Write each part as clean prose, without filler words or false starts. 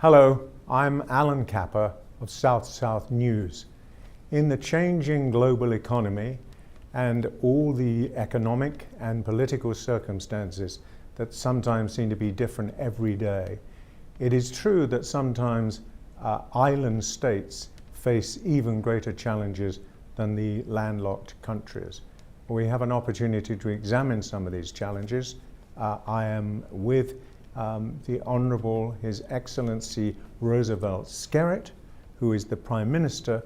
Hello, I'm Alan Capper of South South News. In the changing global economy and all the economic and political circumstances that sometimes seem to be different every day, it is true that sometimes island states face even greater challenges than the landlocked countries. We have an opportunity to examine some of these challenges. I am with the Honourable His Excellency Roosevelt Skerrit, who is the Prime Minister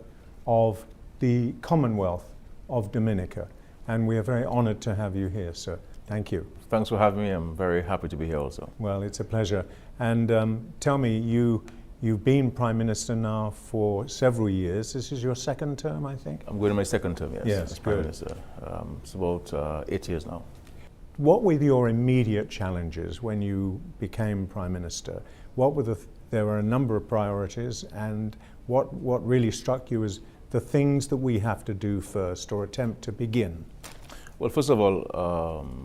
of the Commonwealth of Dominica. And we are very honoured to have you here, sir. Thank you. Thanks for having me. I'm very happy to be here also. Well, it's a pleasure. And tell me, you've been Prime Minister now for several years. This is your second term, I think? I'm going to my second term, yes. Yes, as Prime good. Minister. It's about 8 years now. What were your immediate challenges when you became Prime Minister? What were there were a number of priorities, and what really struck you as the things that we have to do first or attempt to begin? Well, first of all,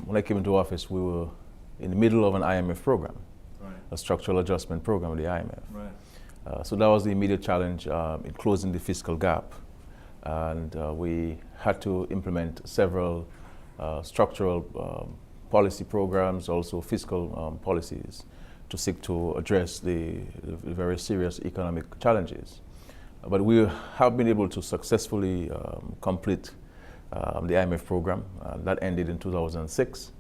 when I came into office, we were in the middle of an IMF program, right. A structural adjustment program with the IMF. Right. So that was the immediate challenge in closing the fiscal gap. And we had to implement several structural policy programs, also fiscal policies, to seek to address the very serious economic challenges. But we have been able to successfully complete the IMF program. That ended in 2006.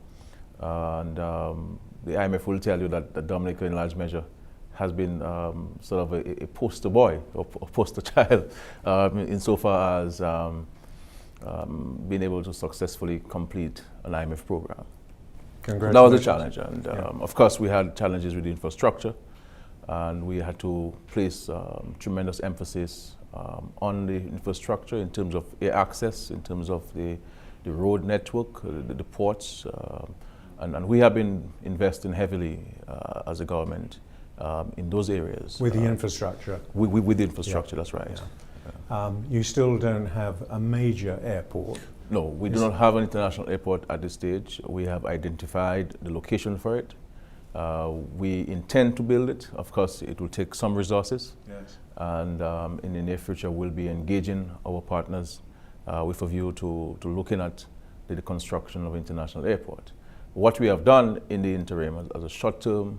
And the IMF will tell you that Dominica, in large measure, has been sort of a poster boy or poster child insofar as being able to successfully complete an IMF program. That was a challenge, and of course we had challenges with the infrastructure, and we had to place tremendous emphasis on the infrastructure in terms of air access, in terms of the road network, the ports, and we have been investing heavily as a government in those areas. With the infrastructure? With the infrastructure, that's right. Yeah. You still don't have a major airport? No, we do not have an international airport at this stage. We have identified the location for it. We intend to build it. Of course, it will take some resources. Yes. And in the near future, we'll be engaging our partners with a view to looking at the construction of international airport. What we have done in the interim as a short-term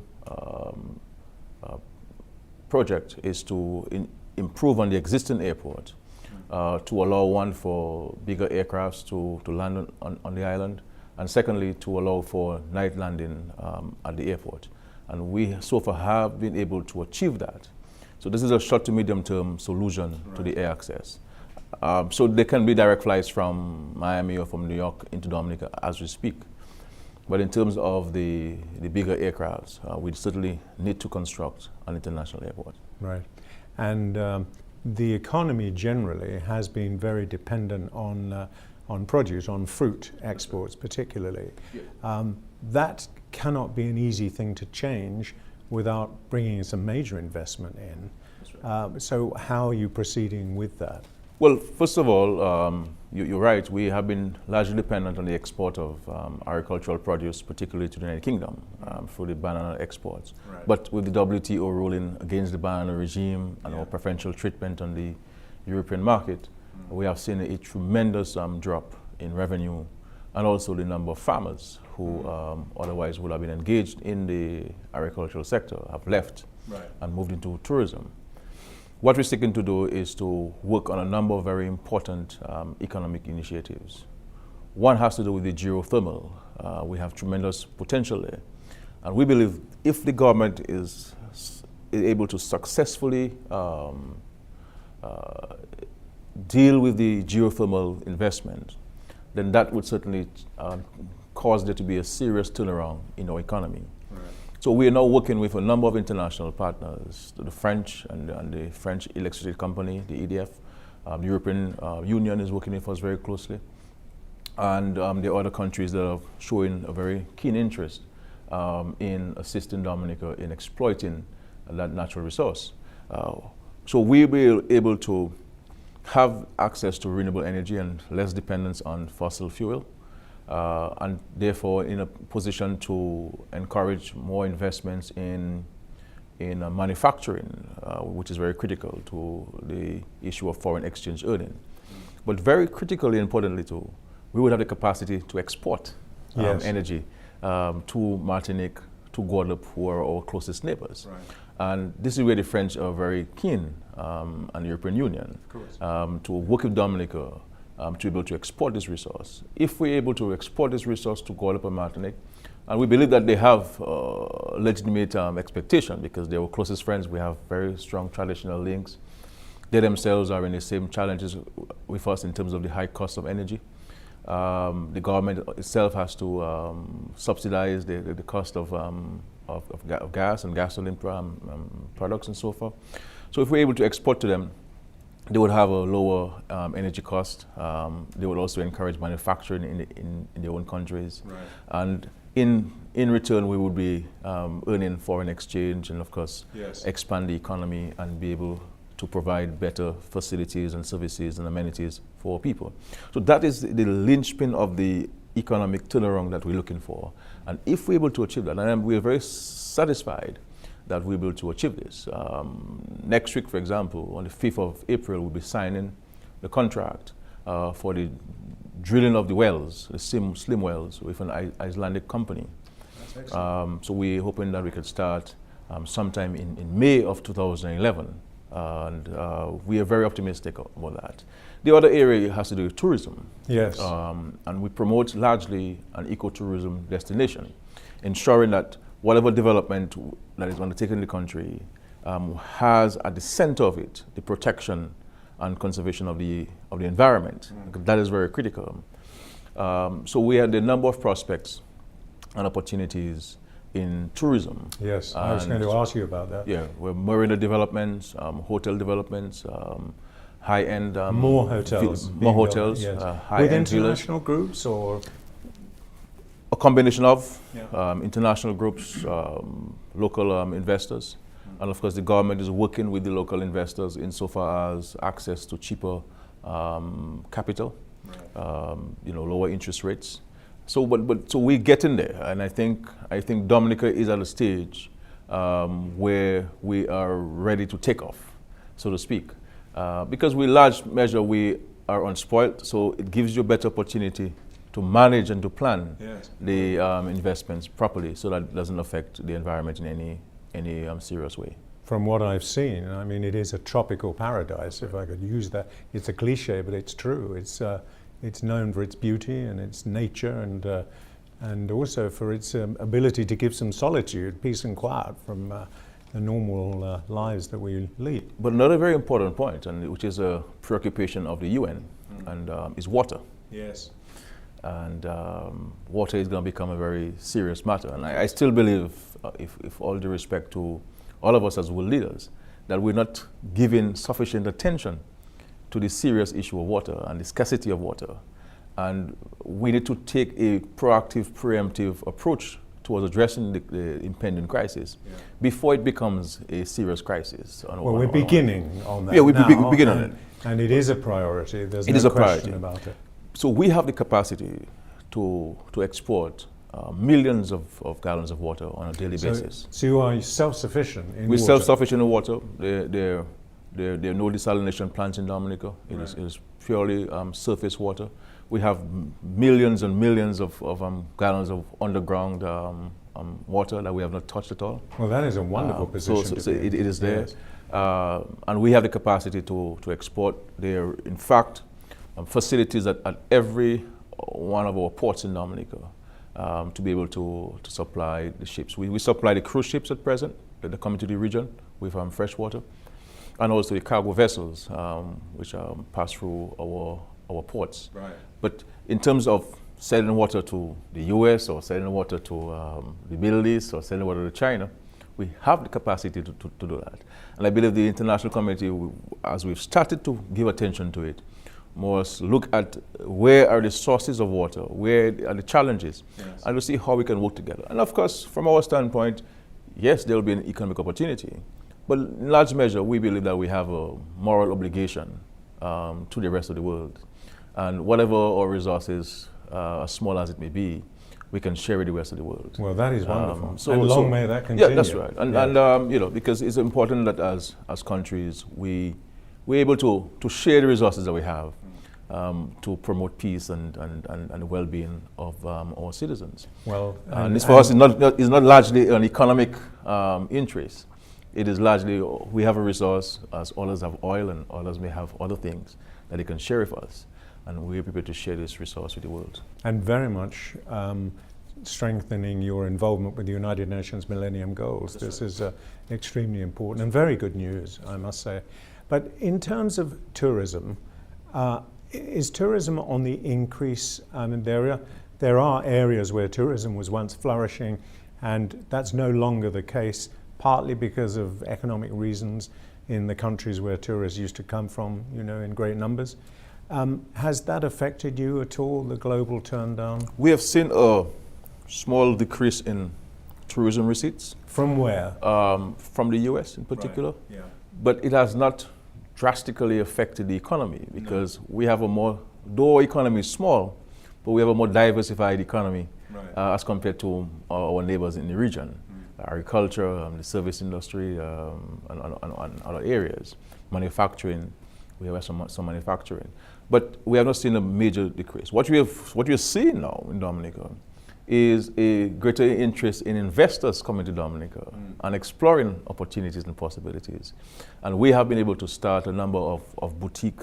project is to improve on the existing airport, to allow one for bigger aircrafts to land on the island, and secondly to allow for night landing at the airport. And we so far have been able to achieve that. So this is a short to medium term solution to the air access. So there can be direct flights from Miami or from New York into Dominica as we speak. But in terms of the bigger aircrafts, we certainly need to construct an international airport. Right. And the economy generally has been very dependent on produce, on fruit exports particularly. Yeah. That cannot be an easy thing to change without bringing some major investment in. That's right. So how are you proceeding with that? Well, first of all, you're right. We have been largely dependent on the export of agricultural produce, particularly to the United Kingdom, for the banana exports. Right. But with the WTO ruling against the banana regime and our preferential treatment on the European market, we have seen a tremendous drop in revenue, and also the number of farmers who otherwise would have been engaged in the agricultural sector have left and moved into tourism. What we're seeking to do is to work on a number of very important economic initiatives. One has to do with the geothermal. We have tremendous potential there. And we believe if the government is able to successfully deal with the geothermal investment, then that would certainly cause there to be a serious turnaround in our economy. So we are now working with a number of international partners, the French and the French electricity company, the EDF. The European Union is working with us very closely. And there are other countries that are showing a very keen interest in assisting Dominica in exploiting that natural resource. So we will be able to have access to renewable energy and less dependence on fossil fuel. And therefore in a position to encourage more investments in in manufacturing, which is very critical to the issue of foreign exchange earning. But very critically, importantly too, we would have the capacity to export energy to Martinique, to Guadeloupe, who are our closest neighbors. Right. And this is where the French are very keen, and the European Union, to work with Dominica to be able to export this resource. If we're able to export this resource to Guadeloupe and Martinique, and we believe that they have legitimate expectation because they're our closest friends, we have very strong traditional links. They themselves are in the same challenges with us in terms of the high cost of energy. The government itself has to subsidize the cost of gas and gasoline products and so forth. So if we're able to export to them, they would have a lower energy cost. They would also encourage manufacturing in their own countries. Right. And in return, we would be earning foreign exchange and, of course, expand the economy and be able to provide better facilities and services and amenities for people. So that is the linchpin of the economic turnaround that we're looking for. And if we're able to achieve that, and we're very satisfied that we're able to achieve this. Next week, for example, on the 5th of April, we'll be signing the contract for the drilling of the wells, the slim wells, with an Icelandic company. That's excellent. So we're hoping that we could start sometime in May of 2011. And we are very optimistic about that. The other area has to do with tourism. Yes. And we promote largely an ecotourism destination, ensuring that whatever development that is undertaken in the country has at the center of it the protection and conservation of the environment. That is very critical. So we had a number of prospects and opportunities in tourism. Yes, I was going to ask you about that. Yeah, we're marina developments, hotel developments, high-end... more hotels. More hotels, yes. High-end with international groups or? A combination of international groups, local investors, and of course the government is working with the local investors insofar as access to cheaper capital, lower interest rates. So we're getting there, and I think Dominica is at a stage where we are ready to take off, so to speak, because we large measure we are unspoiled, so it gives you a better opportunity to manage and to plan the investments properly, so that it doesn't affect the environment in any serious way. From what I've seen, I mean, it is a tropical paradise, if I could use that. It's a cliche, but it's true. It's known for its beauty and its nature, and also for its ability to give some solitude, peace and quiet from the normal lives that we lead. But another very important point, and which is a preoccupation of the UN, and is water. Yes. And water is going to become a very serious matter. And I still believe, if all due respect to all of us as world leaders, that we're not giving sufficient attention to the serious issue of water and the scarcity of water. And we need to take a proactive, preemptive approach towards addressing the impending crisis before it becomes a serious crisis. Well, we're beginning on that. Yeah, we're beginning on it. And it is a priority. There's no question about it. So we have the capacity to export millions of gallons of water on a daily basis. So you are self-sufficient in water? We're self-sufficient in water. There are no desalination plants in Dominica. It is purely surface water. We have millions and millions of gallons of underground water that we have not touched at all. Well, that is a wonderful position so it is there. Yes. And we have the capacity to export. There are, in fact, facilities at every one of our ports in Dominica to be able to supply the ships. We supply the cruise ships at present that come into the region with fresh water, and also the cargo vessels which pass through our ports. Right. But in terms of selling water to the US or selling water to the Middle East or selling water to China, we have the capacity to do that. And I believe the international community, as we've started to give attention to it, must look at where are the sources of water, where are the challenges, and to see how we can work together. And of course, from our standpoint, yes, there will be an economic opportunity, but in large measure, we believe that we have a moral obligation to the rest of the world. And whatever our resources, as small as it may be, we can share with the rest of the world. Well, that is wonderful. And long may that continue. Yeah, that's right. And you know, because it's important that as countries we're able to share the resources that we have to promote peace and well-being of our citizens. Well, and this for us is not largely an economic interest. It is largely we have a resource, as others have oil and others may have other things that they can share with us. And we're prepared to share this resource with the world. And very much strengthening your involvement with the United Nations Millennium Goals. This is extremely important and very good news, I must say. But in terms of tourism, is tourism on the increase? I mean, there are areas where tourism was once flourishing, and that's no longer the case, partly because of economic reasons in the countries where tourists used to come from, you know, in great numbers. Has that affected you at all, the global turndown? We have seen a small decrease in tourism receipts. From where? From the US in particular. Right. Yeah. But it has not drastically affected the economy because we have though our economy is small, but we have a more diversified economy as compared to our neighbors in the region. Agriculture, the service industry, and other areas. Manufacturing, we have some manufacturing. But we have not seen a major decrease. What we're seeing now in Dominica is a greater interest in investors coming to Dominica and exploring opportunities and possibilities. And we have been able to start a number of boutique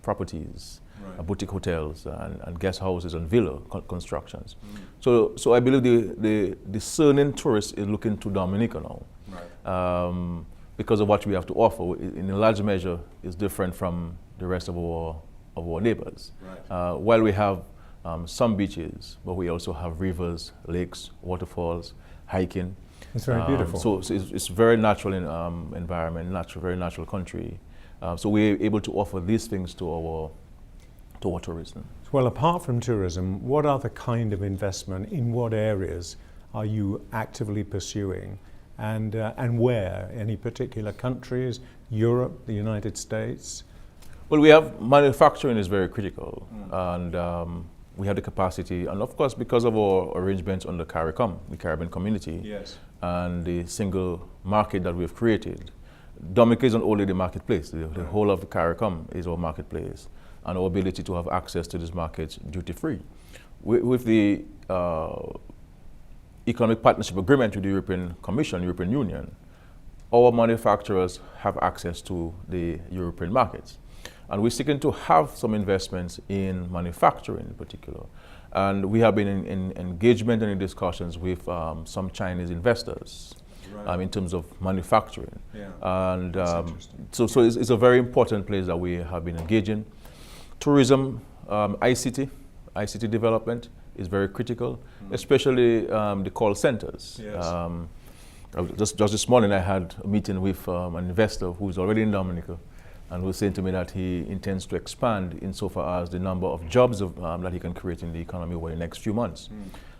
properties, boutique hotels and guest houses and villa constructions. So I believe the discerning tourist is looking to Dominica now. Because of what we have to offer, in a large measure, is different from the rest of our neighbors. While we have some beaches, but we also have rivers, lakes, waterfalls, hiking. It's very beautiful. So it's very natural environment, very natural country. So we're able to offer these things to our tourism. Well, apart from tourism, what other kind of investment in what areas are you actively pursuing? And where? Any particular countries? Europe, the United States? Well, we have manufacturing is very critical, and we have the capacity, and of course, because of our arrangements on the CARICOM, the Caribbean Community, and the single market that we've created, Dominica isn't only the marketplace. The whole of the CARICOM is our marketplace, and our ability to have access to this market duty-free. With the Economic Partnership Agreement with the European Commission, European Union, our manufacturers have access to the European markets. And we're seeking to have some investments in manufacturing in particular. And we have been in engagement and in discussions with some Chinese investors in terms of manufacturing. And so it's a very important place that we have been engaging. Tourism, ICT development is very critical, especially the call centers. Just this morning I had a meeting with an investor who's already in Dominica, and was saying to me that he intends to expand insofar as the number of jobs that he can create in the economy over the next few months.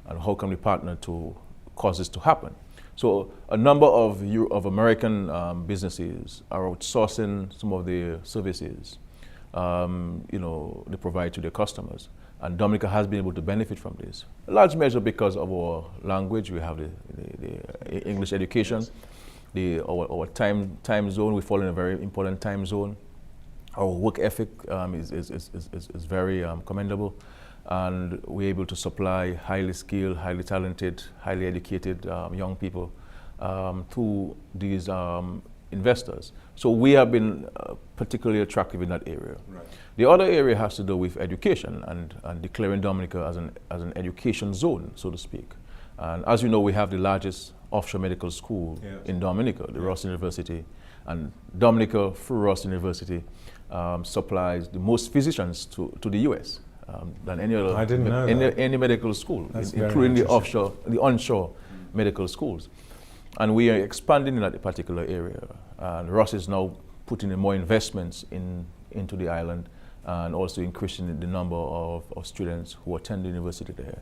And how can we partner to cause this to happen? So a number of American businesses are outsourcing some of the services they provide to their customers. And Dominica has been able to benefit from this. A large measure because of our language. We have the English education. Our time zone, we fall in a very important time zone. Our work ethic is very commendable, and we're able to supply highly skilled, highly talented, highly educated young people to these investors. So we have been particularly attractive in that area. The other area has to do with education and declaring Dominica as an education zone, so to speak. And as you know, we have the largest offshore medical school in Dominica, the Ross University. And Dominica, through Ross University, supplies the most physicians to the US than any other any medical school, including the onshore medical schools. And we are expanding in that particular area. And Ross is now putting in more investments into the island, and also increasing the number of students who attend the university there.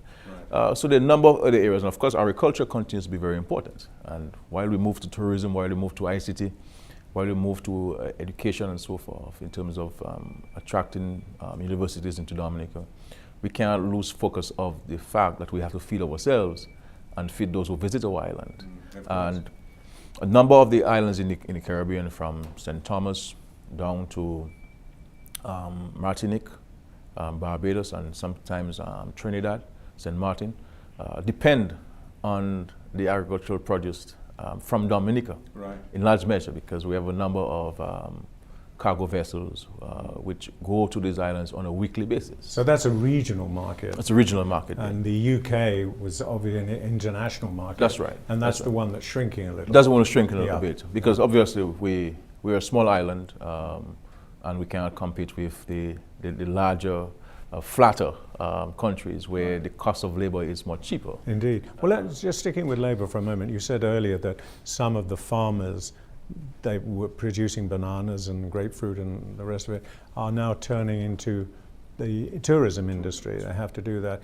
So the number of other areas, and of course agriculture continues to be very important. And while we move to tourism, while we move to ICT, while we move to education and so forth, in terms of attracting universities into Dominica, we cannot lose focus of the fact that we have to feed ourselves and feed those who visit our island. And a number of the islands in the Caribbean, from St. Thomas down to Martinique, Barbados, and sometimes Trinidad, St. Martin, depend on the agricultural produce from Dominica, in large measure, because we have a number of cargo vessels which go to these islands on a weekly basis. So that's a regional market. It's a regional market. And the UK was obviously an international market. That's right. And that's the one that's shrinking a little. It doesn't want to shrink a little bit, because obviously we're a small island, and we cannot compete with the larger, flatter countries where the cost of labor is much cheaper. Indeed. Well, let's just sticking with labor for a moment. You said earlier that some of the farmers, they were producing bananas and grapefruit and the rest of it, are now turning into the tourism industry. They have to do that.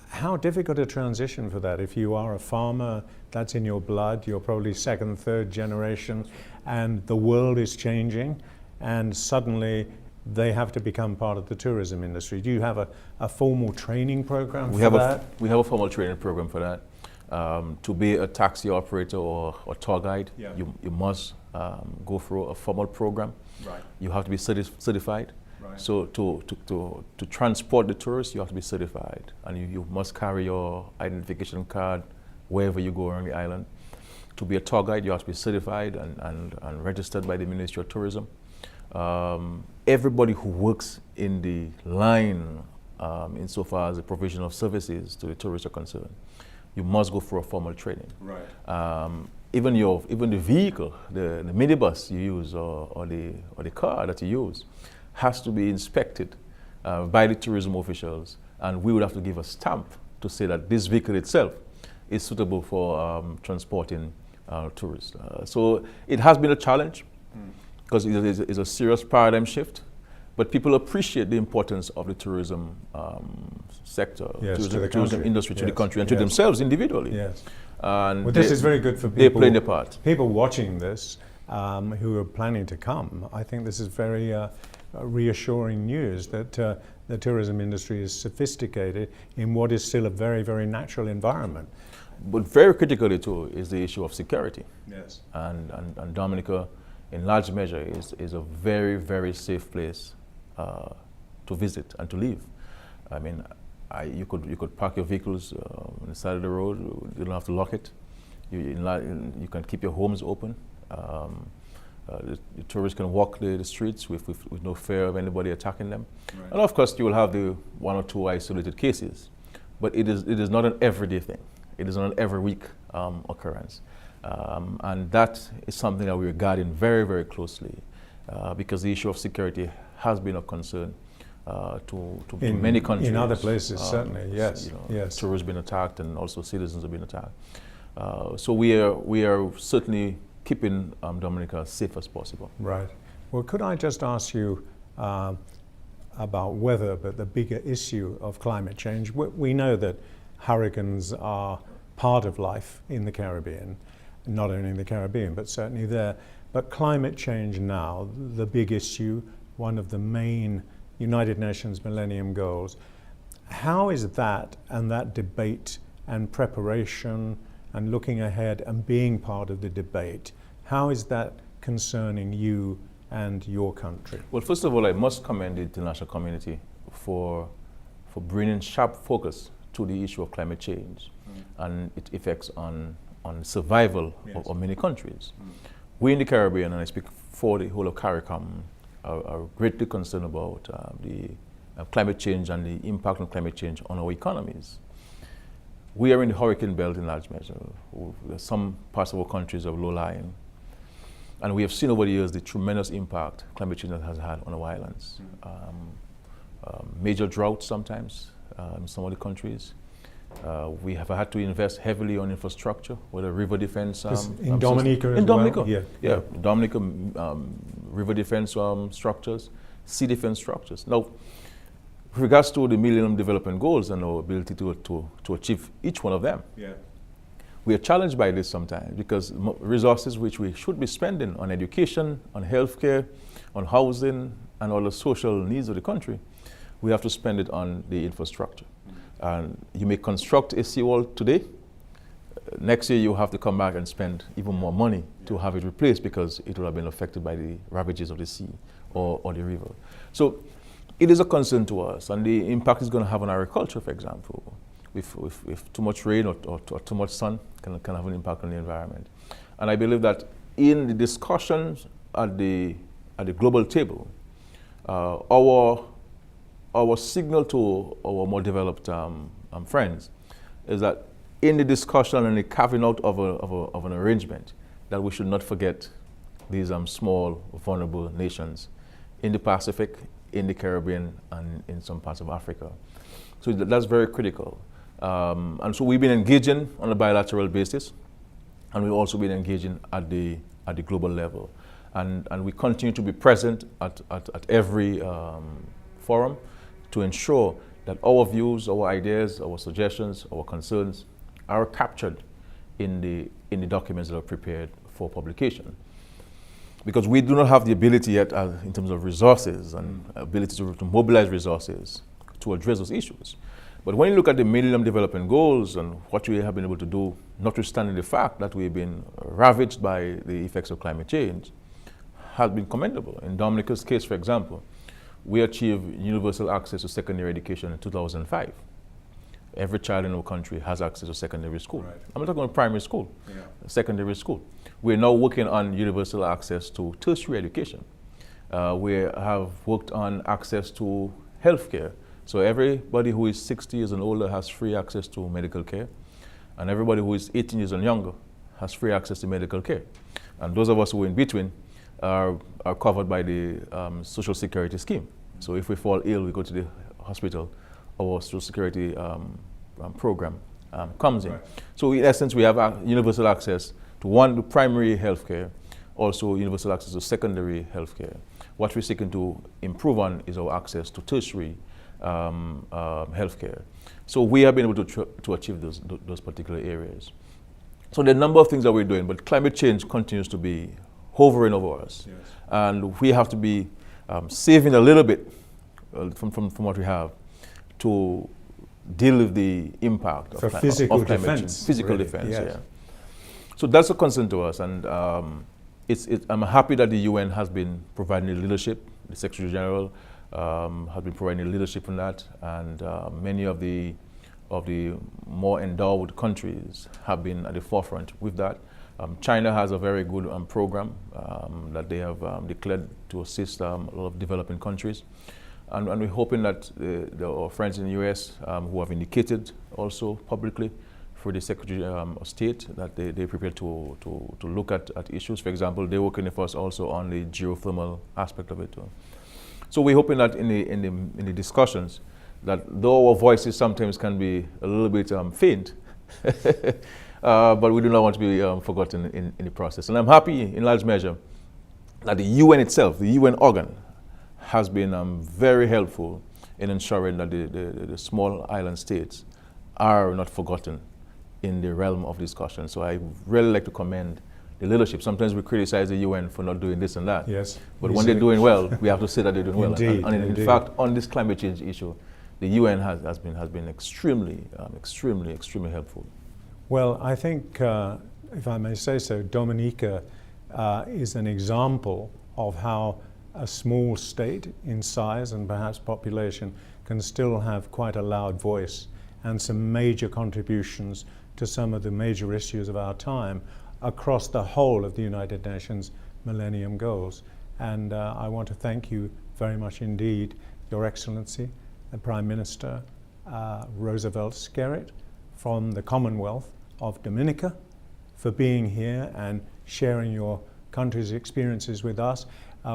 How difficult a transition for that? If you are a farmer, that's in your blood, you're probably second, third generation, and the world is changing, and suddenly they have to become part of the tourism industry. Do you have a formal training program for that? We have a formal training program for that. To be a taxi operator or tour guide, you must go through a formal program. Right. You have to be certified. Right. So to transport the tourists, you have to be certified, and you must carry your identification card wherever you go around the island. To be a tour guide, you have to be certified and registered by the Ministry of Tourism. Everybody who works in the line, insofar as the provision of services to the tourists are concerned, you must go through a formal training. Right. Even the vehicle, the minibus you use, or the car that you use, has to be inspected by the tourism officials, and we would have to give a stamp to say that this vehicle itself is suitable for transporting tourists. So it has been a challenge, because it is a serious paradigm shift, but people appreciate the importance of the tourism sector, tourism industry, to the country, and to themselves individually. Yes. And well, this is very good for people. They're playing their part. People watching this who are planning to come, I think this is very reassuring news that the tourism industry is sophisticated in what is still a very, very natural environment. But very critically too is the issue of security. Yes. And Dominica, in large measure, is a very, very safe place to visit and to live. I mean, you could park your vehicles on the side of the road. You don't have to lock it. You can keep your homes open. The tourists can walk the streets with no fear of anybody attacking them. Right. And of course, you will have the one or two isolated cases, but it is not an everyday thing. It is not an every week occurrence. And that is something that we're guarding very, very closely, because the issue of security has been of concern to many countries. In other places, certainly, yes. You know, yes. Tourists have been attacked, and also citizens have been attacked. So we are certainly keeping Dominica as safe as possible. Right. Well, could I just ask you about weather, but the bigger issue of climate change? We know that hurricanes are part of life in the Caribbean, not only in the Caribbean, but certainly there. But climate change now, the big issue, one of the main United Nations Millennium Goals. How is that and that debate and preparation and looking ahead and being part of the debate, how is that concerning you and your country? Well, first of all, I must commend the international community for bringing sharp focus to the issue of climate change and its effects on survival of many countries. We in the Caribbean, and I speak for the whole of CARICOM, are greatly concerned about the climate change and the impact of climate change on our economies. We are in the hurricane belt in large measure. Some parts of our countries are low-lying, and we have seen over the years the tremendous impact climate change has had on our islands. Major droughts sometimes in some of the countries. We have had to invest heavily on infrastructure, whether river defense. In Dominica as well? In Dominica, yeah. Dominica, river defense structures, sea defense structures. Now, with regards to the Millennium Development Goals and our ability to achieve each one of them, we are challenged by this sometimes, because resources which we should be spending on education, on healthcare, on housing, and all the social needs of the country we have to spend it on the infrastructure. And you may construct a seawall today, next year you have to come back and spend even more money to have it replaced because it will have been affected by the ravages of the sea or the river. So it is a concern to us, and the impact it's going to have on agriculture, for example. If too much rain or too much sun can have an impact on the environment. And I believe that in the discussions at the global table, our signal to our more developed friends is that in the discussion and the carving out of an arrangement, that we should not forget these small, vulnerable nations in the Pacific, in the Caribbean, and in some parts of Africa. So that's very critical. And so we've been engaging on a bilateral basis, and we've also been engaging at the global level. And we continue to be present at every forum to ensure that our views, our ideas, our suggestions, our concerns are captured in the documents that are prepared for publication. Because we do not have the ability yet in terms of resources and ability to mobilize resources to address those issues. But when you look at the Millennium Development Goals and what we have been able to do, notwithstanding the fact that we've been ravaged by the effects of climate change, has been commendable. In Dominica's case, for example, we achieved universal access to secondary education in 2005. Every child in our country has access to secondary school. Right. I'm not talking about primary school, secondary school. We're now working on universal access to tertiary education. We have worked on access to healthcare. So everybody who is 60 years and older has free access to medical care, and everybody who is 18 years and younger has free access to medical care. And those of us who are in between are covered by the Social Security scheme. So if we fall ill, we go to the hospital, our Social Security program comes in. Right. So in essence, we have universal access to the primary health care, also universal access to secondary health care. What we're seeking to improve on is our access to tertiary healthcare. So we have been able to achieve those particular areas. So there are a number of things that we're doing, but climate change continues to be hovering over us. Yes. And we have to be saving a little bit from what we have to deal with the impact of physical climate defense. Change. Physical really, defense, yes. Yeah. So that's a concern to us, and I'm happy that the UN has been providing the leadership. The Secretary General has been providing leadership on that, and many of the more endowed countries have been at the forefront with that. China has a very good program that they have declared to assist a lot of developing countries, and we're hoping that our friends in the US who have indicated also publicly for the Secretary of State that they're prepared to look at issues. For example, they're working with us also on the geothermal aspect of it too. So we're hoping that in the discussions, that though our voices sometimes can be a little bit faint, but we do not want to be forgotten in the process. And I'm happy in large measure that the UN itself, the UN organ, has been very helpful in ensuring that the small island states are not forgotten in the realm of discussion. So I really like to commend the leadership. Sometimes we criticize the UN for not doing this and that. Yes. But when they're doing well, we have to say that they're doing Indeed, well. And indeed. in fact, on this climate change issue, the UN has been extremely helpful. Well, I think, if I may say so, Dominica is an example of how a small state in size and perhaps population can still have quite a loud voice and some major contributions to some of the major issues of our time across the whole of the United Nations Millennium Goals. And I want to thank you very much indeed, Your Excellency, the Prime Minister Roosevelt Skerrit from the Commonwealth of Dominica, for being here and sharing your country's experiences with us.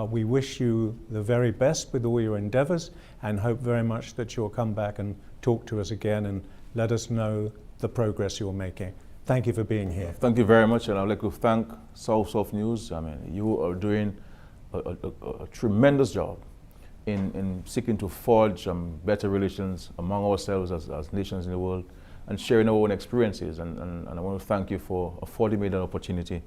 We wish you the very best with all your endeavors and hope very much that you'll come back and talk to us again and let us know the progress you're making. Thank you for being here. Thank you very much, and I'd like to thank South News. I mean, you are doing a tremendous job in seeking to forge better relations among ourselves as nations in the world and sharing our own experiences. And I want to thank you for affording me that opportunity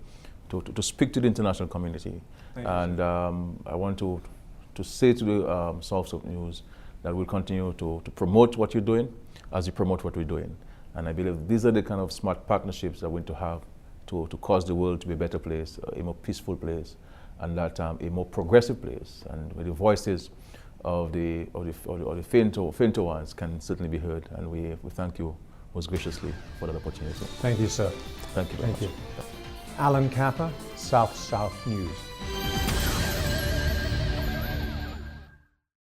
to speak to the international community. And I want to say to the South News that we'll continue to promote what you're doing as you promote what we're doing. And I believe these are the kind of smart partnerships that we're going to have to cause the world to be a better place, a more peaceful place, and that a more progressive place, and where the voices of the fainter ones can certainly be heard. And we thank you most graciously for that opportunity. Thank you, sir. Thank you very much. Alan Capper, South South News.